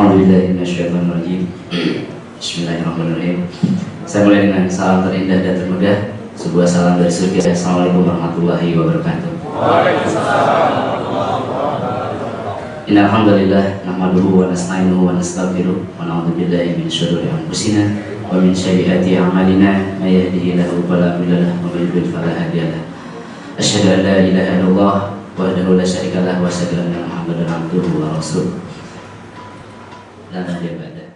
A'udzubillahiminasyaitonirrajim. Bismillahirrahmanirrahim. Saya mulai dengan salam terindah dan termudah, sebuah salam dari surga. Assalamualaikum warahmatullahi wabarakatuh. Innal hamdalillah nahmaduhu wa nasta'inuhu wa nastaghfiruh wa na'udzu billahi min syururi anfusina wa min sayyiati a'malina may yahdihillahu fala mudilla lahu wa may yudlil fala hadiya lahu. Asyhadu an la ilaha illallah wahdahu la syarika lahu wa asyhadu anna Muhammadan abduhu wa rasuluh. Dan ibadah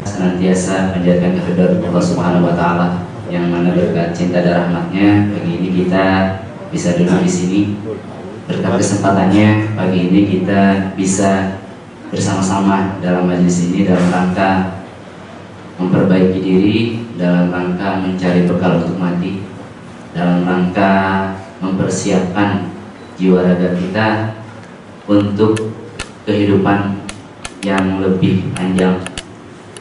senantiasa menjadikan kehendak Allah Subhanahu wa taala yang mana berkat cinta dan rahmatnya pagi ini kita bisa duduk di sini. Berkat kesempatannya pagi ini kita bisa bersama-sama dalam majelis ini dalam rangka memperbaiki diri, dalam rangka mencari bekal untuk mati, dalam rangka mempersiapkan jiwa raga kita untuk kehidupan yang lebih panjang,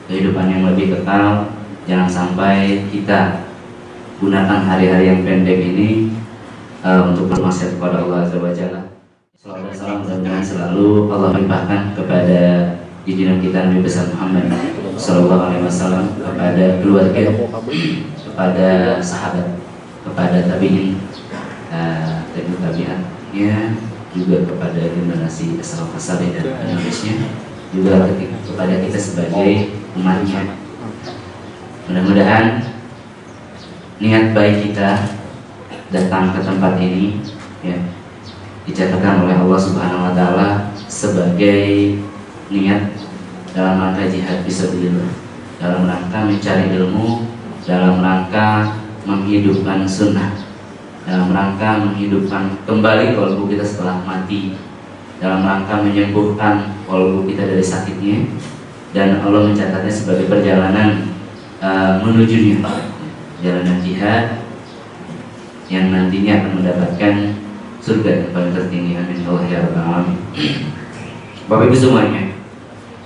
kehidupan yang lebih kekal. Jangan sampai kita gunakan hari-hari yang pendek ini untuk bermaksiat kepada Allah Azza wa Jalla. Salawat dan salam mudah-mudahan selalu Allah limpahkan kepada junjungan kita Nabi besar Muhammad Sallallahu Alaihi Wasallam, kepada keluarga, kepada sahabat, kepada tabi'in, tabi'atnya, juga kepada generasi as-salafus saleh dan penerusnya, juga kepada kita sebagai umatnya. Mudah-mudahan niat baik kita datang ke tempat ini ya dicatatkan oleh Allah Subhanahu wa taala sebagai niat dalam rangka jihad fisabilillah, dalam rangka mencari ilmu, dalam rangka menghidupkan sunnah, dalam rangka menghidupkan kembali kalbu kita setelah mati, dalam rangka menyembuhkan kalbu kita dari sakitnya, dan Allah mencatatnya sebagai perjalanan menujunya, perjalanan jihad yang nantinya akan mendapatkan surga yang paling tertinggi. Amin ya Allah ya Rabbal Alamin. Bapak Ibu semuanya,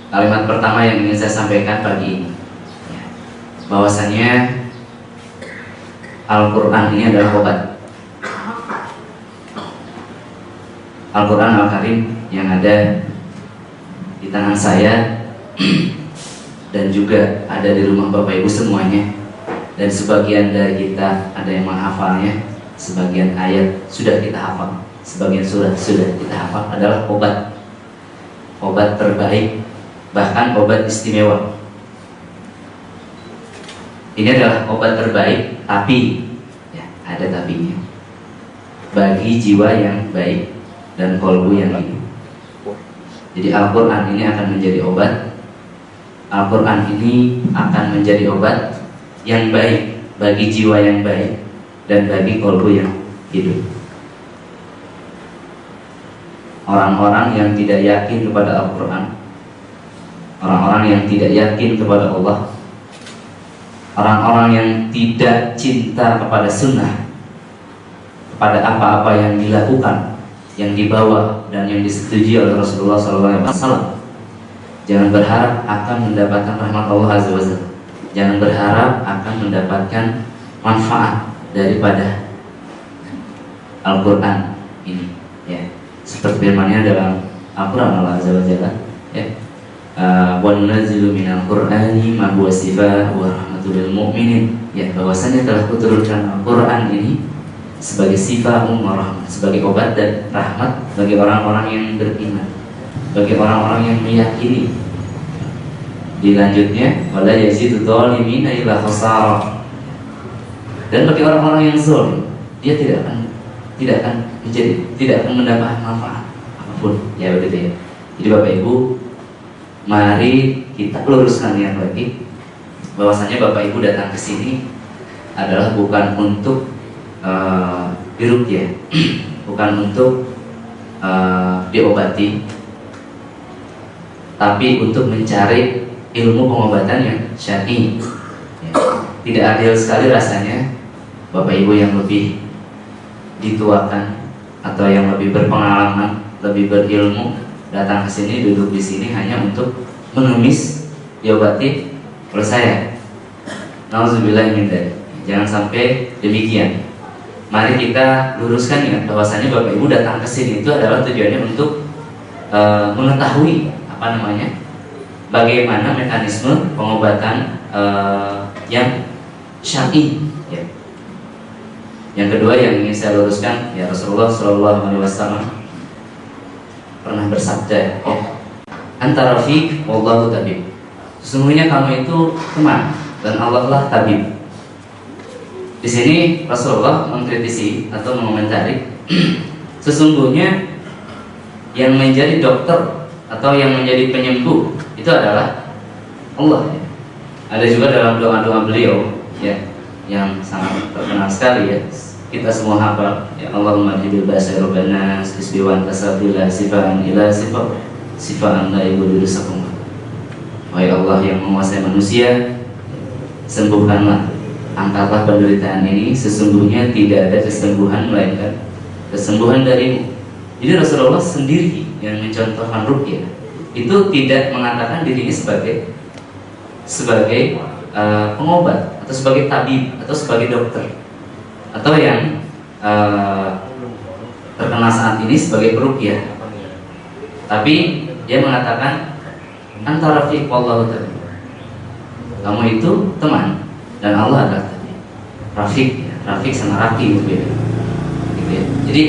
kalimat pertama yang ingin saya sampaikan pagi ini bahwasanya Al-Quran ini adalah obat. Al-Quran Al-Karim yang ada di tangan saya dan juga ada di rumah Bapak Ibu semuanya, dan sebagian dari kita ada yang menghafalnya, sebagian ayat sudah kita hafal, sebagian surah sudah kita hafal, adalah obat, obat terbaik, bahkan obat istimewa. Ini adalah obat terbaik, tapi ya, ada tapinya, bagi jiwa yang baik dan kolbu yang hidup. Jadi Al-Quran ini akan menjadi obat. Al-Quran ini akan menjadi obat yang baik bagi jiwa yang baik dan bagi kolbu yang hidup. Orang-orang yang tidak yakin kepada Al-Quran, orang-orang yang tidak yakin kepada Allah, orang-orang yang tidak cinta kepada sunnah, kepada apa-apa yang dilakukan, yang dibawa dan yang disetujui oleh Rasulullah SAW, jangan berharap akan mendapatkan rahmat Allah Azza wa Jalla. Jangan berharap akan mendapatkan manfaat daripada Al-Quran ini ya. Seperti firman-Nya dalam Al-Quran, Allah Azza wa Jalla ya, wa nunazzilu minal Qur'ani ma huwa shifa wa rahmatul lil mu'minin, ya, bahwasanya telah kuturunkan Al-Quran ini sebagai sifat wa rahmat, sebagai obat dan rahmat bagi orang-orang yang beriman, bagi orang-orang yang meyakini. Dilanjutnya, wala yazidu dhalimina illa khasara. Dan bagi orang-orang yang zalim, dia tidak akan mendapat manfaat apapun, ya begitu ya. Jadi Bapak Ibu, mari kita luruskan niat lagi bahwasanya Bapak Ibu datang ke sini adalah bukan untuk diruqyah, bukan untuk diobati, tapi untuk mencari ilmu pengobatan yang syar'i ya. Tidak adil sekali rasanya Bapak Ibu yang lebih dituakan atau yang lebih berpengalaman, lebih berilmu datang ke sini, duduk di sini hanya untuk mengemis diobati oleh saya. Nauzubillah min dzalik. Jangan sampai demikian. Mari kita luruskan ya bahwasanya Bapak Ibu datang ke sini itu adalah tujuannya untuk mengetahui bagaimana mekanisme pengobatan yang syar'i. Ya. Yang kedua yang ingin saya luruskan, ya Rasulullah SAW pernah bersabda, ya, antara rafiq wallahu tabib. Sesungguhnya kamu itu teman dan Allah lah tabib. Di sini Rasulullah mengkritisi atau mengomentari sesungguhnya yang menjadi dokter atau yang menjadi penyembuh itu adalah Allah. Ya. Ada juga dalam doa-doa beliau, ya, yang sangat terkenal sekali, ya. Kita semua hafal, ya, Allahumma jibil ba'sa rabbana isbiwan tasabila sifaan ila sifaan la ibudu sakum. Wahai Allah yang menguasai manusia, sembuhkanlah, angkatlah penderitaan ini, sesungguhnya tidak ada kesembuhan melainkan kesembuhan darimu. Jadi Rasulullah sendiri yang mencontohkan ruqyah itu tidak mengatakan dirinya sebagai pengobat atau sebagai tabib atau sebagai dokter atau yang terkenal saat ini sebagai peruqyah, tapi dia mengatakan antara rafiq wallahu tabib. Kamu itu teman dan Allah adalah tabib. Rafiq sama Raki itu beda. Gitu ya. Jadi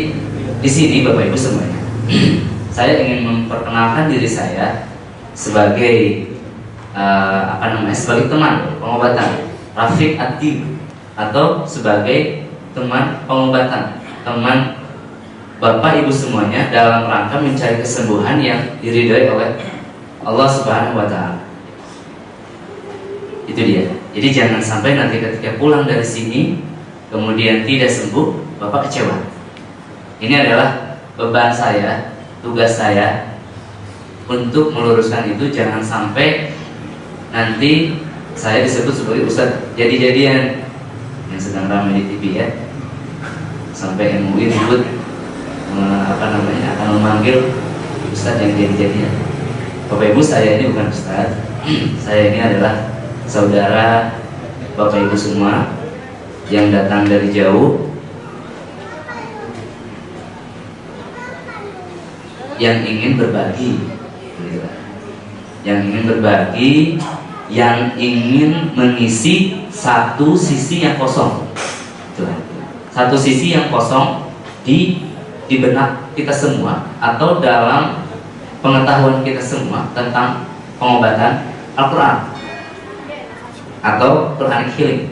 di sini Bapak Ibu semuanya, saya ingin memperkenalkan diri saya sebagai sebagai teman pengobatan, rafiq at-tib, atau sebagai teman pengobatan, teman Bapak Ibu semuanya dalam rangka mencari kesembuhan yang diridhoi oleh Allah Subhanahu wa Ta'ala. Itu dia. Jadi jangan sampai nanti ketika pulang dari sini kemudian tidak sembuh, Bapak kecewa. Ini adalah beban saya, tugas saya untuk meluruskan itu. Jangan sampai nanti saya disebut sebagai ustadz jadi-jadian yang sedang ramai di TV, ya. Sampai MUI ribut akan memanggil ustadz yang jadi-jadian. Bapak Ibu, saya ini bukan ustadz. Saya ini adalah saudara Bapak Ibu semua yang datang dari jauh, yang ingin berbagi, yang ingin mengisi satu sisi yang kosong, satu sisi yang kosong di benak kita semua atau dalam pengetahuan kita semua tentang pengobatan Al-Quran atau Quranic healing.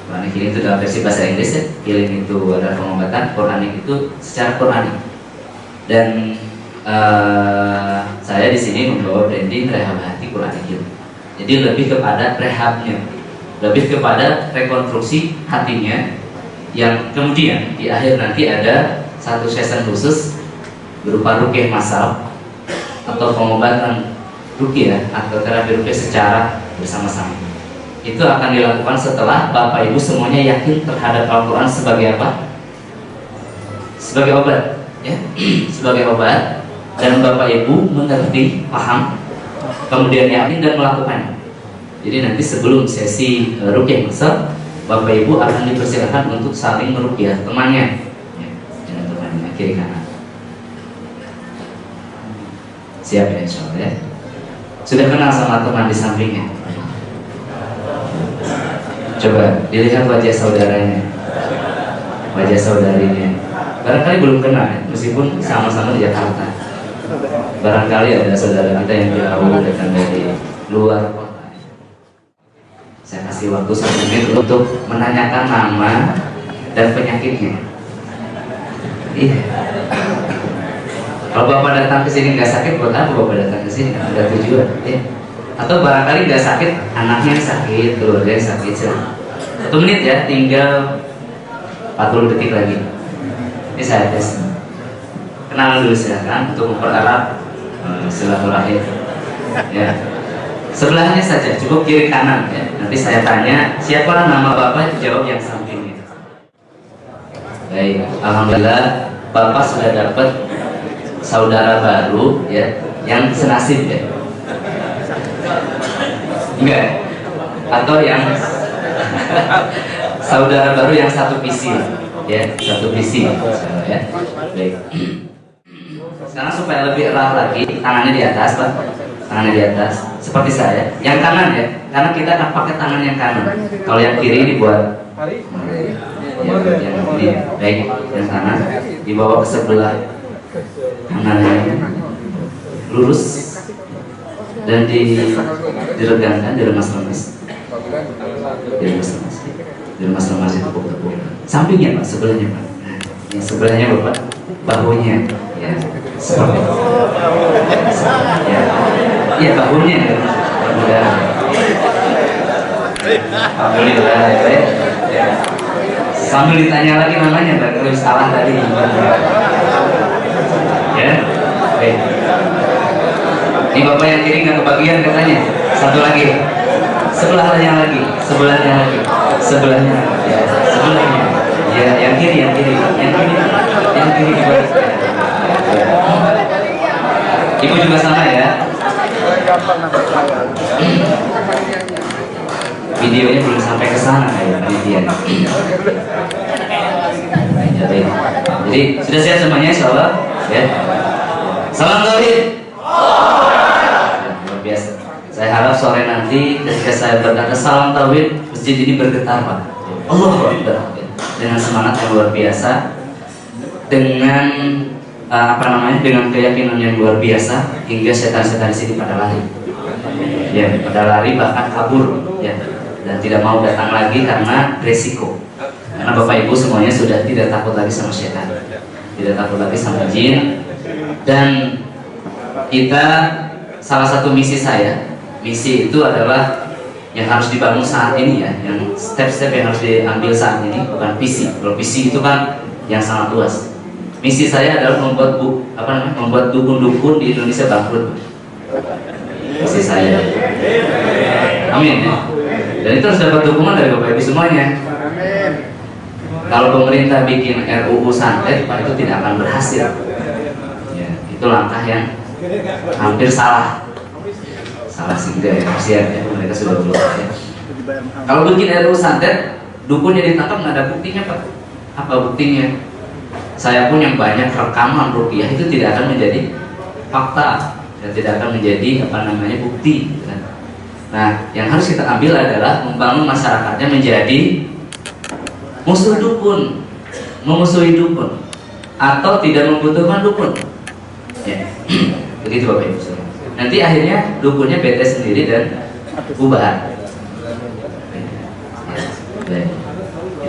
Quranic healing itu dalam versi bahasa Inggris, ya. Healing itu adalah pengobatan, Quranic itu secara Quranic. Dan saya di sini membawa branding rehab hati Quranic healing. Jadi lebih kepada rehabnya, lebih kepada rekonstruksi hatinya, yang kemudian di akhir nanti ada satu session khusus berupa ruqyah massal atau pengobatan ruqyah atau terapi ruqyah secara bersama-sama. Itu akan dilakukan setelah Bapak Ibu semuanya yakin terhadap Al-Quran sebagai apa? Sebagai obat, ya. Sebagai obat, dan Bapak Ibu mengerti, paham, kemudian yakin dan melakukannya. Jadi nanti sebelum sesi ruqyah massal, Bapak Ibu akan dipersilakan untuk saling meruqyah temannya, ya, dengan temannya kiri kanan. Siap ya, insya Allah, ya. Sudah kenal sama teman di sampingnya? Coba dilihat wajah saudaranya, wajah saudarinya. Barangkali belum kenal, ya, meskipun sama-sama di Jakarta. Barangkali ada saudara kita yang jauh datang dari luar kota. Saya kasih waktu 1 menit untuk menanyakan nama dan penyakitnya. Iya. Kalau Bapak datang ke sini nggak sakit, buat apa Bapak datang ke sini? Kan ada tujuan, ya. Atau barangkali nggak sakit, anaknya yang sakit, keluarga yang sakit. 1 menit, ya, tinggal 40 detik lagi. Ini saya tes. Kenalan dulu silakan untuk mempererat silaturahim. Ya. Sebelahnya saja, cukup kiri kanan, ya. Nanti saya tanya siapa nama Bapak, jawab yang sampingnya. Baik, alhamdulillah Bapak sudah dapat saudara baru, ya, yang senasib, ya. Enggak, atau yang saudara baru yang satu visi, ya, satu visi, ya. Baik. Sekarang supaya lebih erat lagi, tangannya di atas, Pak. Tangannya di atas, seperti saya. Yang kanan ya, karena kita akan pakai tangan yang kanan. Kalau yang kiri ini buat ya, yang kiri, baik, yang kanan dibawa ke sebelah kanannya, lurus dan diregangkan, diremas-remas, diremas-remas, ditepuk-tepuk. Sampingnya Pak, sebelahnya Pak. Yang sebelahnya Bapak, bahunya, ya, seperti itu. Ya, ya bahunya, mudah-mudahan. Alhamdulillah, ya. Sambil ditanya lagi namanya, Mbak, kalau salah tadi. Ya, baik. Ini Bapak yang kiri nggak kebagian katanya. Satu lagi, sebelahnya lagi, sebelahnya lagi, sebelahnya, ya, sebelahnya. Ya, yang kiri, yang kiri, yang kiri, yang kiri dibalik. Ibu juga sama ya. Videonya belum sampai ke sana ya, panitia. Jadi sudah siap semuanya, insyaallah. Ya. Salam tauhid. Luar biasa. Saya harap sore nanti ketika saya berkata salam tauhid, masjid ini bergetar, Pak. Allahu Akbar. Dengan semangat yang luar biasa, dengan dengan keyakinan yang luar biasa, hingga setan-setan di sini pada lari, ya, pada lari bahkan kabur, ya, dan tidak mau datang lagi karena resiko. Karena Bapak Ibu semuanya sudah tidak takut lagi sama setan, tidak takut lagi sama jin, dan kita salah satu misi saya, misi itu adalah yang harus dibangun saat ini ya, yang step-step yang harus diambil saat ini, bukan visi. Kalau visi itu kan yang sangat luas. Misi saya adalah membuat dukun-dukun di Indonesia bangkrut. Misi saya. Amin ya. Dan itu harus dapat dukungan dari Bapak Ibu semuanya. Kalau pemerintah bikin RUU santet, Pak, itu tidak akan berhasil. Ya, itu langkah yang hampir salah. Salah sehingga ya, kasihan ya, mereka sudah belum ya. Kalau bikin RUU santet, dukunnya ditangkap nggak ada buktinya, Pak. Apa buktinya? Saya pun yang banyak rekaman rupiah itu tidak akan menjadi fakta dan tidak akan menjadi bukti. Kan? Nah, yang harus kita ambil adalah membangun masyarakatnya menjadi musuh dukun, memusuhi dukun, atau tidak membutuhkan dukun. Ya, begitu Bapak Ibu. Nanti akhirnya dukunnya bete sendiri dan bubar. Ya.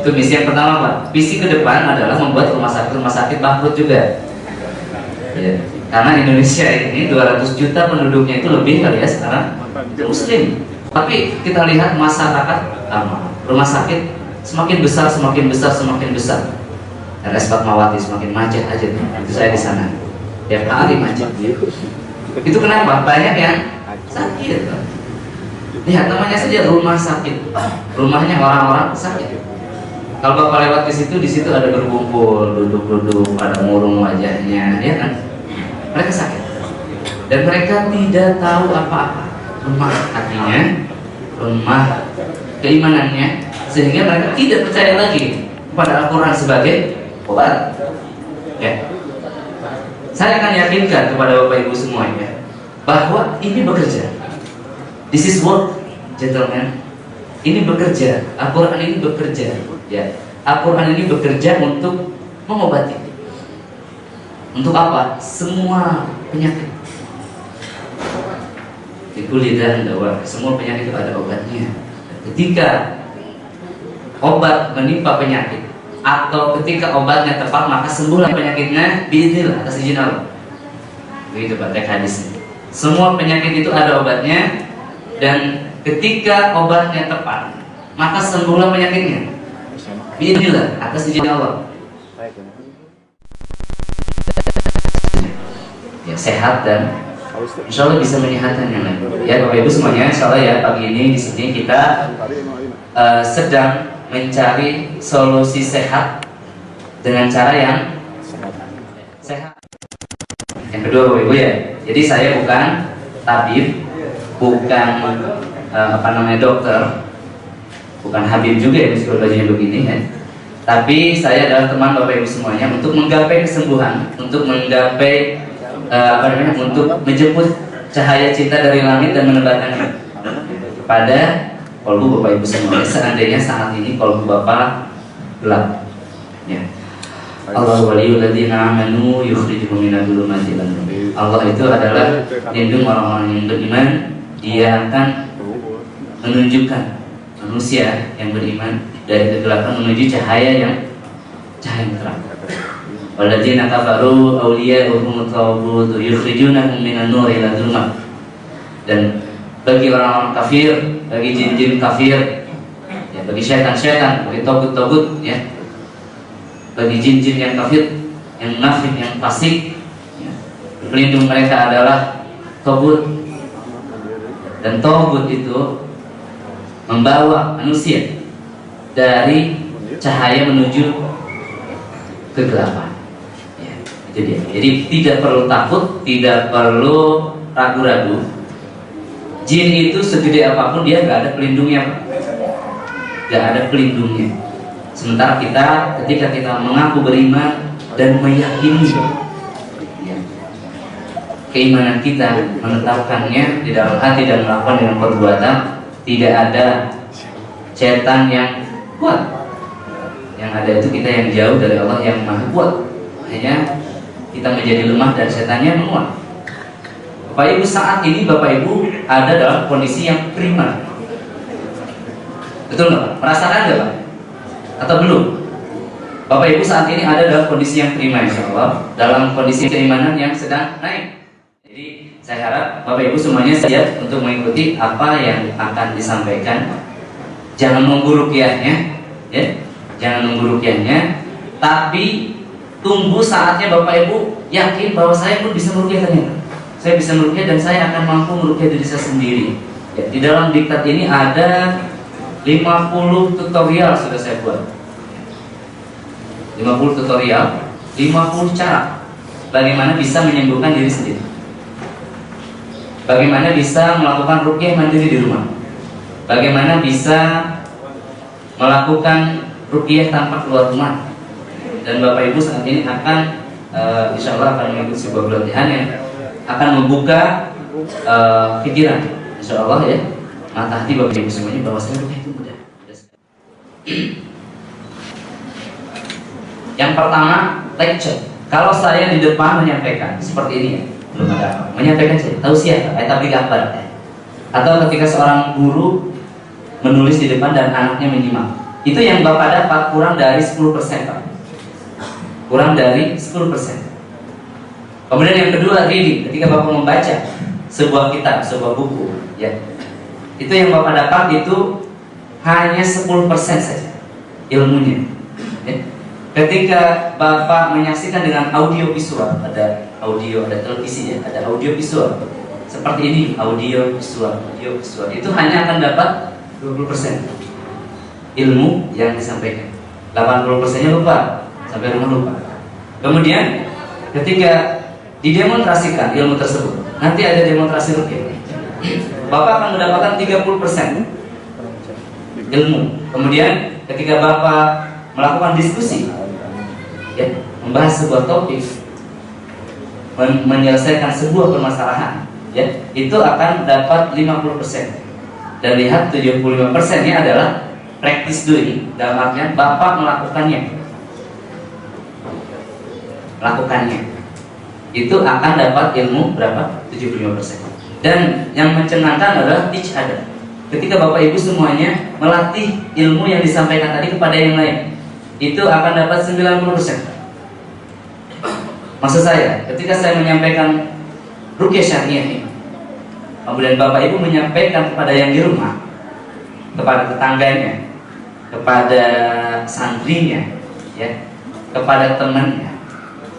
Itu misi yang pertama, Pak. Visi ke depan adalah membuat rumah sakit bangkrut juga. Ya. Karena Indonesia ini 200 juta penduduknya itu lebih kali ya sekarang Muslim. Tapi kita lihat masyarakat rumah sakit semakin besar, semakin besar, semakin besar. RS Fatmawati semakin macet aja. Itu saya di sana. Tiap hari macet. Itu kenapa? Banyak yang sakit. Lihat namanya saja rumah sakit. Rumahnya orang-orang sakit. Kalau Bapak lewat ke situ, di situ ada berkumpul, duduk-duduk, pada murung wajahnya, ya kan? Mereka sakit. Dan mereka tidak tahu apa-apa. Rumah hatinya, rumah keimanannya, sehingga mereka tidak percaya lagi kepada Al-Quran sebagai obat. Ya. Saya akan yakinkan kepada Bapak Ibu semuanya bahwa ini bekerja. This is work, gentlemen. Ini bekerja. Al-Quran ini bekerja. Ya, Al-Quran ini bekerja untuk mengobati. Untuk apa? Semua penyakit. Lidah dawa. Semua penyakit itu ada obatnya. Ketika obat menimpa penyakit, atau ketika obatnya tepat, maka sembuhlah penyakitnya biiznillah atas izin Allah. Begitu Pak, teks hadisnya. Semua penyakit itu ada obatnya, dan ketika obatnya tepat, maka sembuhlah penyakitnya biiznillah atas izin Allah. Ya, sehat dan insya Allah bisa menyehatkan yang lain. Ya Bapak Ibu semuanya, insya Allah ya pagi ini di sini kita sedang mencari solusi sehat dengan cara yang sehat. Yang kedua Bapak Ibu ya, jadi saya bukan tabib, bukan dokter, bukan Habib juga ya meskipun bajunya begini ya. Tapi saya adalah teman Bapak Ibu semuanya untuk menggapai kesembuhan, untuk menggapai untuk menjemput cahaya cinta dari langit dan menebarkannya kepada kolbu Bapak Ibu semua. Seandainya saat ini kolbu Bapak gelap, ya. Allah waliyul ladzina amanu yukhrijuhum minadh dhulumati ilan nur. Allah itu adalah lindung orang-orang yang beriman. Dia akan menunjukkan manusia yang beriman dari kegelapan menuju cahaya yang terang. Walladzina kafaru awliya'uhum at-taghut yukhrijunahum minan nur ila dhulumat. Dan bagi orang-orang kafir, bagi jin-jin kafir, ya, bagi syaitan-syaitan, bagi togut-togut, ya, bagi jin-jin yang kafir, yang munafik, yang fasik, ya, pelindung mereka adalah togut. Dan togut itu membawa manusia dari cahaya menuju kegelapan. Ya, itu dia. Jadi tidak perlu takut, tidak perlu ragu-ragu. Jin itu segede apapun dia nggak ada pelindungnya, nggak ada pelindungnya. Sementara kita, ketika kita mengaku beriman dan meyakini, ya, keimanan kita menetapkannya di dalam hati dan melakukan dengan perbuatan, tidak ada setan yang kuat. Yang ada itu kita yang jauh dari Allah yang maha kuat. Hanya kita menjadi lemah dan setannya menguat. Bapak Ibu, saat ini Bapak Ibu ada dalam kondisi yang prima. Betul nggak? Merasakan nggak Pak? Atau belum? Bapak Ibu saat ini ada dalam kondisi yang prima, insya Allah, dalam kondisi keimanan yang sedang naik. Jadi saya harap Bapak Ibu semuanya siap untuk mengikuti apa yang akan disampaikan. Jangan nunggu ruqyahnya, ya. Jangan nunggu ruqyahnya, tapi tunggu saatnya Bapak Ibu yakin bahwa saya pun bisa meruqyah ternyata. Saya bisa meruqyah dan saya akan mampu meruqyah diri saya sendiri. Ya, di dalam diktat ini ada 50 tutorial sudah saya buat. 50 tutorial, 50 cara bagaimana bisa menyembuhkan diri sendiri. Bagaimana bisa melakukan ruqyah mandiri di rumah. Bagaimana bisa melakukan ruqyah tanpa keluar rumah. Dan Bapak Ibu saat ini akan insya Allah akan mengikuti sebuah pelatihan yang akan membuka pikiran, insya Allah, ya, mata hati Bapak Ibu semuanya bahwa saya ruqyah itu mudah. Yang pertama, lecture. Kalau saya di depan menyampaikan seperti ini, ya, belum ada apa, menyampaikan saja, tausiah, tabligh akbar, ya. Atau ketika seorang guru menulis di depan dan anaknya menyimak, itu yang Bapak dapat kurang dari 10%, Pak. Kurang dari 10%. Kemudian yang kedua, reading. Ketika Bapak membaca sebuah kitab, sebuah buku, ya, itu yang Bapak dapat itu hanya 10% saja ilmunya, ya. Ketika Bapak menyaksikan dengan audio visual, ada audio, ada televisi, ya, ada audio visual seperti ini, audio visual, itu hanya akan dapat 20% ilmu yang disampaikan. 80%-nya lupa, sampai rumah lupa. Kemudian ketika didemonstrasikan ilmu tersebut, nanti ada demonstrasi ruqyah, Bapak akan mendapatkan 30% ilmu. Kemudian ketika Bapak melakukan diskusi, ya, membahas sebuah topik, menyelesaikan sebuah permasalahan, ya, itu akan dapat 50%. Dan lihat 75%-nya adalah practice doing, dalam artian Bapak melakukannya. Itu akan dapat ilmu berapa? 75%. Dan yang mencenangkan adalah teach other. Ketika Bapak Ibu semuanya melatih ilmu yang disampaikan tadi kepada yang lain, itu akan dapat 90%. Maksud saya, ketika saya menyampaikan ruqyah syariah ini, kemudian Bapak Ibu menyampaikan kepada yang di rumah, kepada tetangganya, kepada santrinya, ya, kepada temannya,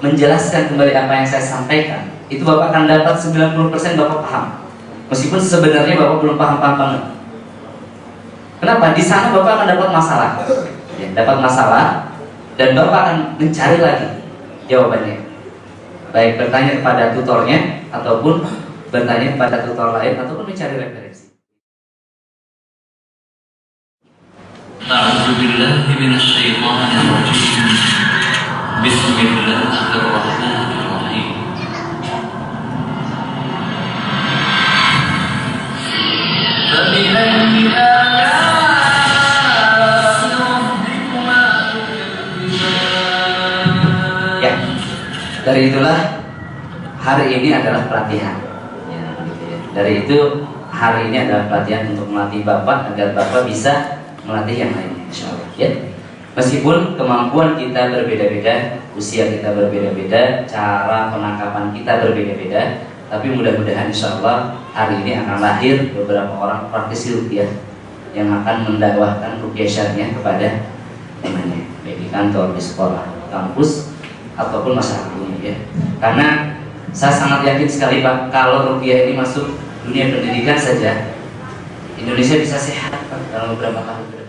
menjelaskan kembali apa yang saya sampaikan, itu Bapak akan dapat 90% Bapak paham. Meskipun sebenarnya Bapak belum paham-paham banget. Kenapa? Di sana Bapak akan dapat masalah, ya, dapat masalah, dan Bapak akan mencari lagi jawabannya. Baik bertanya kepada tutornya, ataupun bertanya kepada tutor lain, ataupun mencari referensi. A'udzubillahi minasyaitonirrajim. Bismillahirrahmanirrahim. Dari itulah hari ini adalah pelatihan. Ya, gitu ya. Dari itu hari ini adalah pelatihan untuk melatih Bapak agar Bapak bisa melatih yang lainnya, insya Allah. Ya. Meskipun kemampuan kita berbeda-beda, usia kita berbeda-beda, cara penangkapan kita berbeda-beda, tapi mudah-mudahan insya Allah hari ini akan lahir beberapa orang praktisi ruqyah yang akan mendakwahkan ruqyah syariah kepada temannya, baik di kantor, di sekolah, kampus, ataupun masyarakat umum ya. Karena saya sangat yakin sekali Pak, kalau ruqyah ini masuk dunia pendidikan saja, Indonesia bisa sehat Pak dalam beberapa tahun.